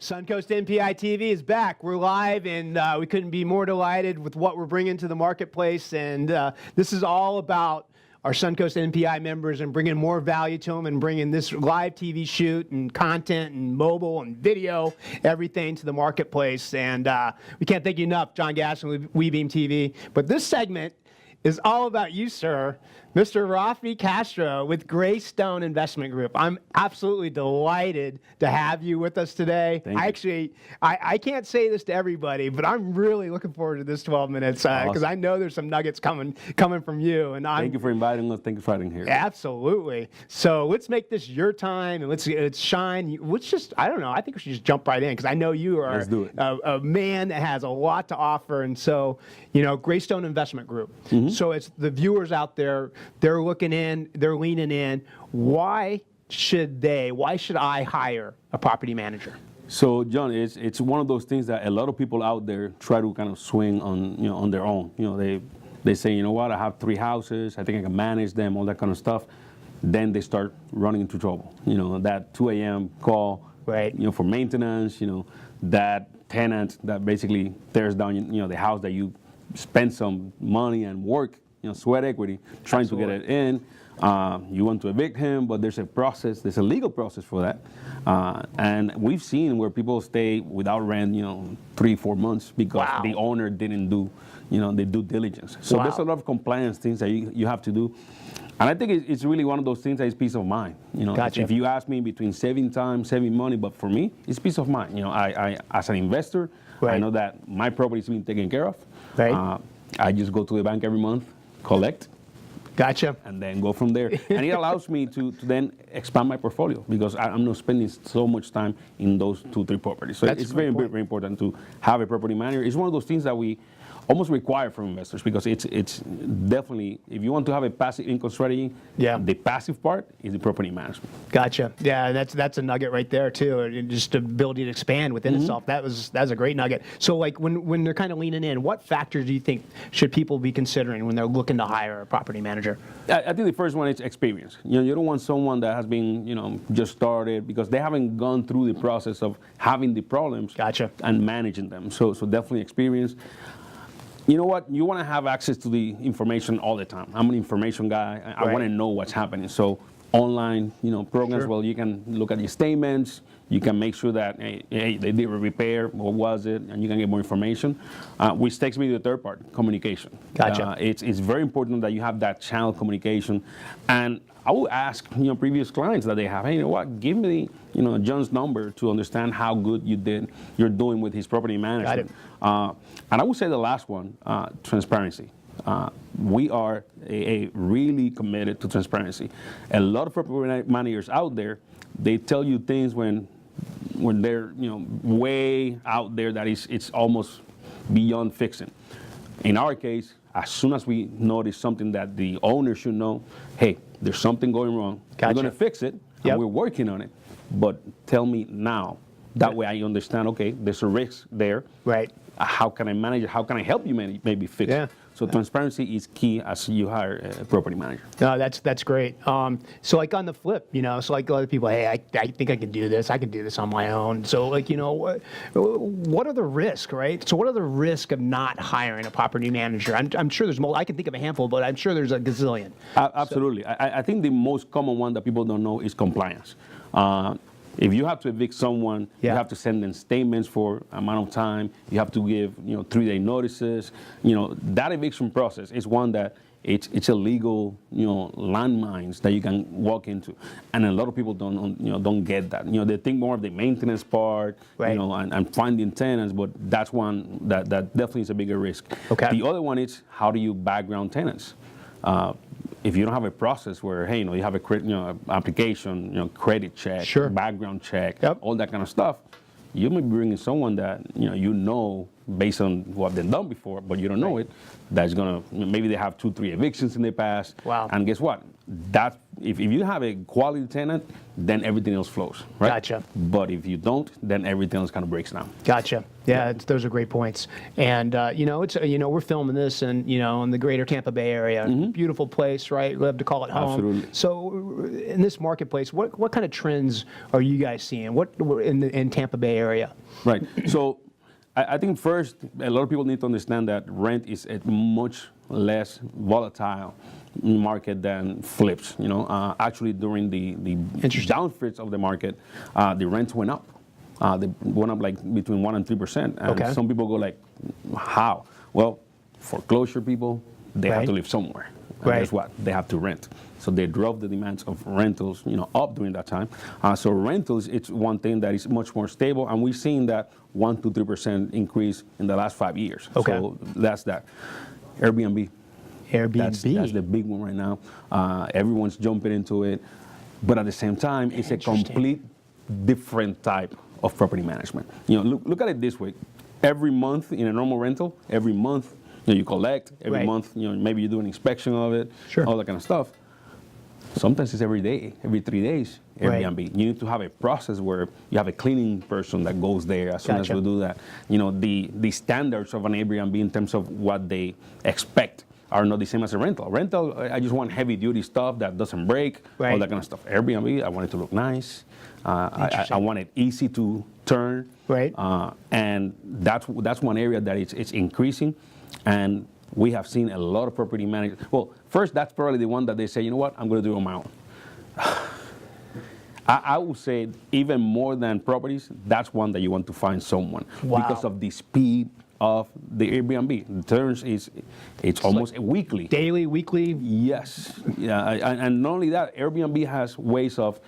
Suncoast NPI TV is back. We're live, and we couldn't be more delighted with what we're bringing to the marketplace. And this is all about our Suncoast NPI members and bringing more value to them and bringing this live TV shoot and content and mobile and video, everything to the marketplace. And we can't thank you enough, John Gasson, WeBeam TV. But this segment is all about you, sir, Mr. Rafi Castro with Greystone Investment Group. I'm absolutely delighted to have you with us today. I can't say this to everybody, but I'm really looking forward to this 12 minutes because I know there's some nuggets coming from you. And thank you for inviting us. Thank you for having here. Absolutely. So let's make this your time and let's shine. Let's just, I don't know, I think we should just jump right in because I know you are a man that has a lot to offer. And so, you know, Greystone Investment Group. So it's the viewers out there, they're looking in, they're leaning in. Why should I hire a property manager? So, John, it's one of those things that a lot of people out there try to kind of swing on, on their own. You know, they say, you know what, I have 3 houses, I think I can manage them, all that kind of stuff. Then they start running into trouble. You know, that 2 a.m. call, right? You know, for maintenance. You know, that tenant that basically tears down, the house that you spend some money and work, sweat equity, trying to get it in. You want to evict him, but there's a process, there's a legal process for that. And we've seen where people stay without rent, 3-4 months because the owner didn't do, the due diligence. So there's a lot of compliance things that you have to do. And I think it's really one of those things that is peace of mind. Gotcha. If you ask me between saving time, saving money, but for me, it's peace of mind. I as an investor, I know that my property is being taken care of. Right. I just go to the bank every month, collect. Gotcha. And then go from there. And it allows me to then expand my portfolio because I'm not spending so much time in those 2-3 properties. So it's very important to have a property manager. It's one of those things that we almost require from investors because it's definitely, if you want to have a passive income strategy, the passive part is the property management. Gotcha. Yeah, that's a nugget right there too. And just the ability to expand within itself. That's a great nugget. So like when they're kind of leaning in, what factors do you think should people be considering when they're looking to hire a property manager? I think the first one is experience. You don't want someone that has been, just started because they haven't gone through the process of having the problems and managing them. So definitely experience. You know what? You want to have access to the information all the time. I'm an information guy. I want to know what's happening. So online, programs, well, you can look at your statements. You can make sure that, hey, they did a repair. What was it? And you can get more information, which takes me to the third part, communication. Gotcha. It's very important that you have that channel communication. And I will ask, previous clients that they have, hey, you know what? Give me, John's number to understand how good you're doing with his property management. And I would say the last one, transparency. We are really committed to transparency. A lot of property managers out there, they tell you things when they're way out there that it's almost beyond fixing. In our case, as soon as we notice something that the owner should know, hey, there's something going wrong. We're going to fix it. And we're working on it. But tell me now. That way I understand, okay, there's a risk there. Right. How can I manage it? How can I help you maybe fix it? So transparency is key as you hire a property manager. No, that's great. So like on the flip, so like a lot of people, hey, I think I can do this. I can do this on my own. So like, what are the risks, right? So what are the risks of not hiring a property manager? I'm sure there's more. I can think of a handful, but I'm sure there's a gazillion. Absolutely. So, I think the most common one that people don't know is compliance. If you have to evict someone, you have to send them statements for amount of time. You have to give, 3-day notices. That eviction process is one that it's a legal, landmines that you can walk into, and a lot of people don't get that. They think more of the maintenance part, and finding tenants, but that's one that definitely is a bigger risk. Okay. The other one is how do you background tenants? If you don't have a process where, hey, you have a application, credit check, background check, all that kind of stuff, you may be bringing someone that based on what they've done before, but you don't know it. That's maybe they have 2-3 evictions in the past. Wow. And guess what? That if you have a quality tenant, then everything else flows, right? Gotcha. But if you don't, then everything else kind of breaks down. Gotcha. Yeah, those are great points. And it's we're filming this in in the greater Tampa Bay area. Beautiful place, right? Love to call it home. Absolutely. So in this marketplace, what kind of trends are you guys seeing? What in Tampa Bay area? Right. So I think first, a lot of people need to understand that rent is a much less volatile market than flips. Actually during the downfits of the market, the rents went up. They went up like between 1% and 3%. And some people go like, how? Well, foreclosure people, they have to live somewhere. And guess what? They have to rent. So they drove the demands of rentals, up during that time. So rentals, it's one thing that is much more stable, and we've seen that 1% to 3% increase in the last 5 years. Okay. So that's that. Airbnb. That's the big one right now. Everyone's jumping into it, but at the same time, it's a complete different type of property management. Look at it this way: every month in a normal rental, every month you collect. Every month, maybe you do an inspection of it, all that kind of stuff. Sometimes it's every day, every 3 days, Airbnb. You need to have a process where you have a cleaning person that goes there as soon as we do that. The standards of an Airbnb in terms of what they expect are not the same as a rental. Rental, I just want heavy duty stuff that doesn't break, all that kind of stuff. Airbnb, I want it to look nice. I want it easy to turn. And that's one area that it's increasing. And we have seen a lot of property managers. Well, first, that's probably the one that they say, you know what, I'm going to do it on my own. I would say even more than properties, that's one that you want to find someone because of the speed of the Airbnb. The turns it's almost weekly. Daily, weekly? Yes. Yeah, and not only that, Airbnb has ways of,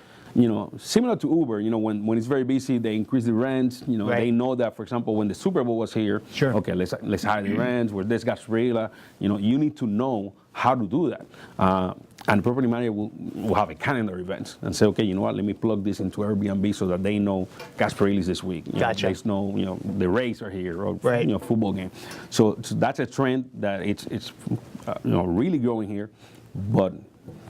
similar to Uber, when it's very busy, they increase the rents. They know that, for example, when the Super Bowl was here, okay, let's hire the rents, where this gasolina, you need to know how to do that. And the property manager will have a calendar event and say, okay, you know what, let me plug this into Airbnb so that they know Gasparilli's this week. They know, the Rays are here, or football game. So that's a trend that it's really growing here, but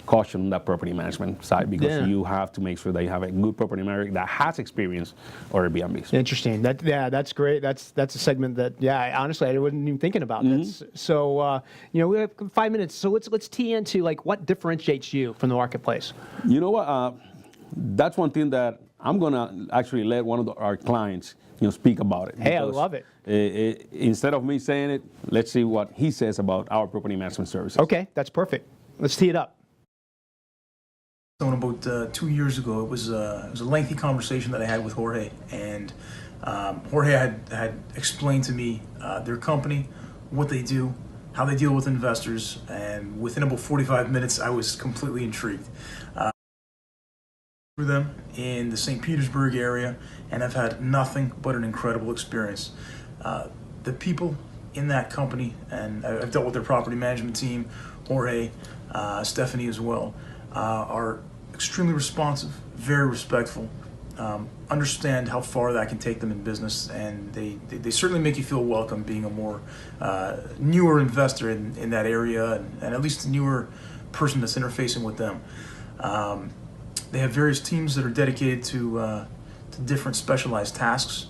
caution on that property management side, because you have to make sure that you have a good property manager that has experience or Airbnbs. Interesting. That's great. That's a segment that honestly I wasn't even thinking about. So we have 5 minutes. So let's tee into like what differentiates you from the marketplace. You know what? That's one thing that I'm gonna actually let one of our clients speak about it. Hey, I love it. Instead of me saying it, let's see what he says about our property management services. Okay, that's perfect. Let's tee it up. About 2 years ago, it was a lengthy conversation that I had with Jorge, and Jorge had explained to me their company, what they do, how they deal with investors, and within about 45 minutes, I was completely intrigued. For them in the St. Petersburg area, and I've had nothing but an incredible experience. The people in that company, and I've dealt with their property management team, Jorge, Stephanie as well, are extremely responsive, very respectful, understand how far that can take them in business, and they certainly make you feel welcome being a more newer investor in that area, and at least a newer person that's interfacing with them. They have various teams that are dedicated to different specialized tasks.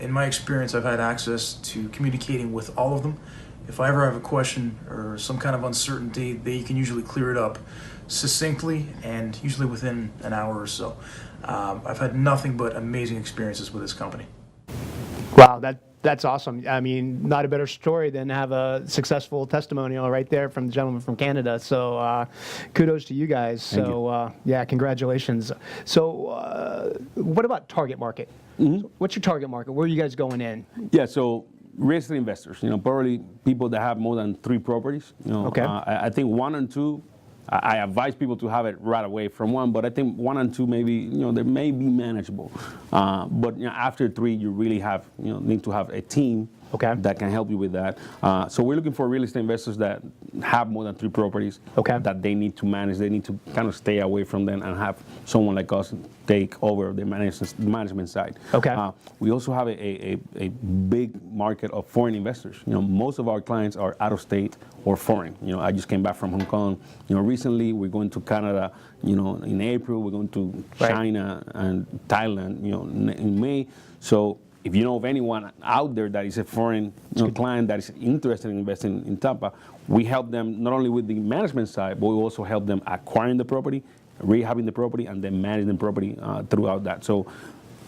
In my experience, I've had access to communicating with all of them. If I ever have a question or some kind of uncertainty, they can usually clear it up succinctly and usually within an hour or so. I've had nothing but amazing experiences with this company. Wow, that's awesome. I mean, not a better story than have a successful testimonial right there from the gentleman from Canada. So kudos to you guys. So congratulations. So what about target market? What's your target market? Where are you guys going in? Yeah, so real estate investors, probably people that have more than 3 properties. I think 1 and 2, I advise people to have it right away from 1, but I think 1 and 2 maybe, they may be manageable. But after 3, you really have, need to have a team Okay. that can help you with that. So we're looking for real estate investors that have more than 3 properties Okay. that they need to manage. They need to kind of stay away from them and have someone like us take over the management side. Okay. We also have a big market of foreign investors. Most of our clients are out of state or foreign. I just came back from Hong Kong. Recently we're going to Canada. In April we're going to China and Thailand. In May. So if you know of anyone out there that is a foreign client that is interested in investing in Tampa, we help them not only with the management side, but we also help them acquiring the property, rehabbing the property, and then managing the property throughout that. So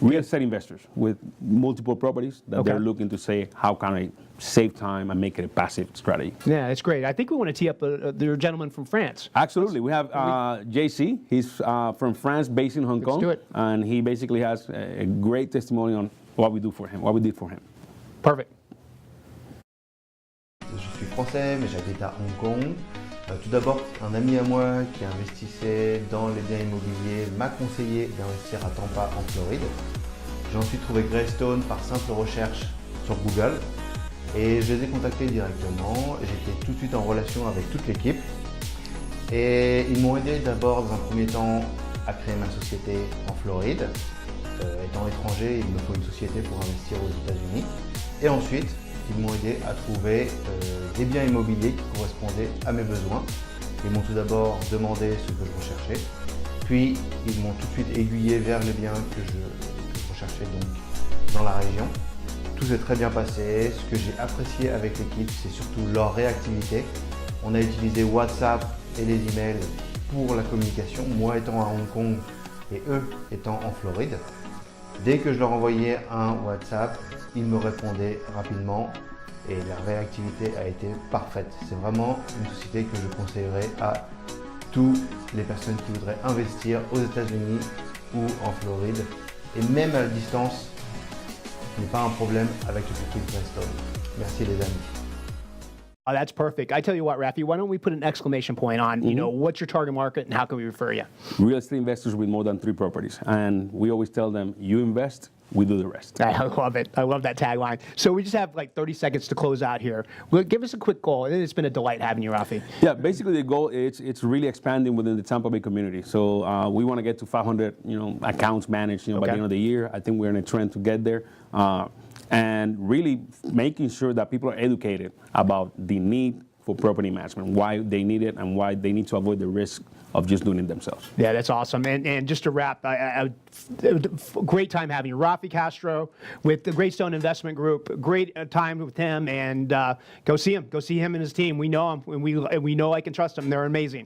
real estate investors with multiple properties that they're looking to say, how can I save time and make it a passive strategy? Yeah, that's great. I think we want to tee up the gentleman from France. Absolutely. We have JC. He's from France, based in Hong Kong. do it. And he basically has a great testimony on what we do for him, what we did for him. Perfect. Je suis français, mais j'habite à Hong Kong. Tout d'abord, un ami à moi qui investissait dans les biens immobiliers m'a conseillé d'investir à Tampa, en Floride. J'ai ensuite trouvé Greystone par simple recherche sur Google et je les ai contactés directement. J'étais tout de suite en relation avec toute l'équipe et ils m'ont aidé d'abord dans un premier temps à créer ma société en Floride. Étant étranger, il me faut une société pour investir aux États-Unis. Et ensuite, ils m'ont aidé à trouver des biens immobiliers qui correspondaient à mes besoins. Ils m'ont tout d'abord demandé ce que je recherchais, puis ils m'ont tout de suite aiguillé vers les biens que je recherchais donc dans la région. Tout s'est très bien passé. Ce que j'ai apprécié avec l'équipe, c'est surtout leur réactivité. On a utilisé WhatsApp et les emails pour la communication, moi étant à Hong Kong et eux étant en Floride. Dès que je leur envoyais un WhatsApp, ils me répondaient rapidement et la réactivité a été parfaite. C'est vraiment une société que je conseillerais à toutes les personnes qui voudraient investir aux États-Unis ou en Floride. Et même à la distance, ce n'est pas un problème avec l'équipe Greystone. Merci les amis. Oh, that's perfect. I tell you what, Rafi, why don't we put an exclamation point on, what's your target market and how can we refer you? Real estate investors with more than 3 properties. And we always tell them, you invest, we do the rest. I love it. I love that tagline. So we just have like 30 seconds to close out here. Well, give us a quick goal. It's been a delight having you, Rafi. Yeah, basically the goal is it's really expanding within the Tampa Bay community. So we want to get to 500, accounts managed, by the end of the year. I think we're in a trend to get there. And really making sure that people are educated about the need for property management, why they need it, and why they need to avoid the risk of just doing it themselves. Yeah, that's awesome. And just to wrap, great time having you. Rafi Castro with the Greystone Investment Group. Great time with him, and go see him. Go see him and his team. We know him, and we know I can trust him. They're amazing.